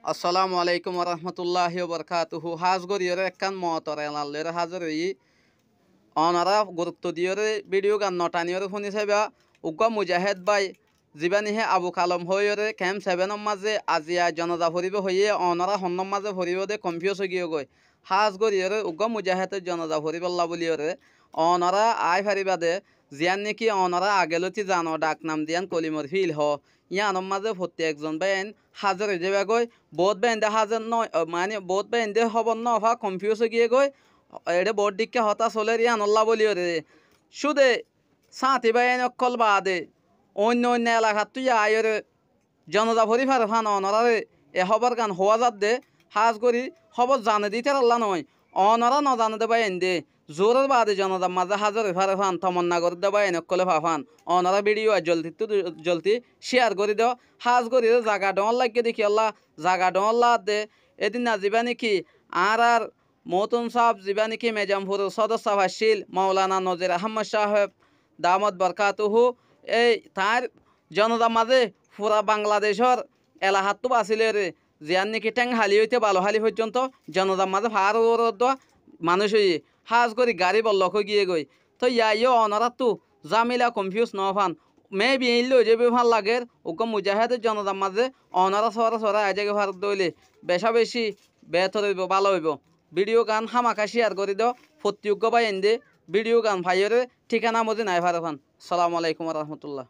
আসসালামু আলাইকুম রহমতুল্লাহি বরকাতুহু হাজ গরিয়র একখান মতর এলালের হাজর ই অনারা গুরুত্ব দিয়রে ভিডিও গান নটানিয়র শুনি চাইবা উগ্র মুজাহেদ বাই জীবানিহে আবু কালম হইরে ক্যাম্প 7 মাঝে আজিয়া জনতা ভরিব হইয়ে অনারা হন্নম মাঝে ভরিব দে কনফিউজ হয়ে গিয়ে গই হাজ গরিয়রে উগ্র মুজাহেদের জনতা ভরিবল্লা বলিয়রে অনারা আয় ফারিবা দে জিয়ান নাকি অনারা আগেলতি জানো ডাক নাম দিয়ান কলিমর ফিল হ ইয়ানোর মাঝে ভর্তি একজন বেন হাজার হয়ে যাবে গই বহুত বেন্দে হাজার নয় মানে বহুত বেন্দে হবর ন হওয়া কনফিউজ হয়ে গিয়ে গই এটা বোর্ড দিকে হতা চলে ইয়ানল্লা বলিও রে সুদে সাঁতি বাইন অকল বাদে অন্য অন্য এলাকার তুই আয়রে জনতা ভরি ফার ফান অনরারে এ হবার গান হওয়া যাত দে হাজ করি খবর জানে দিতে আল্লাহ নয় অনরা ন জানে দে বাইন দে জোরের বাদে জনতার মাঝে হাজার ফারে ফান তমন্না করে দে বাইন অকলে ফান অনরা ভিডিও জলদি শেয়ার করে দেও হাজ করি জাগা ডল লাগিয়ে দেখি আল্লাহ জাগা ডল দে এদিন না যাবা নাকি আর মতুন সাহেব যাবা নাকি মেজামপুর সদস্য ভাসিল মৌলানা নজির আহমদ সাহেব দামদ বরকাতুহু এই তার জনতার মাঝে পুরা বাংলাদেশের এলাহাত বাঁচিলে রে জিয়ান নাকি ট্যাং হালি হইতে ভালো হালি পর্যন্ত জনতার মাঝে ভার মানুষ হয়ে হাজ করি গাড়ি বল্লখ গিয়ে গই তো ইয়াইও অনারা তো জামিলা কনফিউজ ন ফান মে বিল যে ভাল লাগে ওকে মুজাহেদের জনতার মাঝে অনারা সরা আজ ভারত দইলে বেশা বেশি বেতর হইব ভালো হইব ভিডিও গান হামাকা শেয়ার করে দাও প্রতিযোগ্য বা এনে ভিডিও গান ভাইয়ের ঠিকানা মধ্যে নাই ভারে ফান সালামু আলাইকুম রহমতুল্লাহ।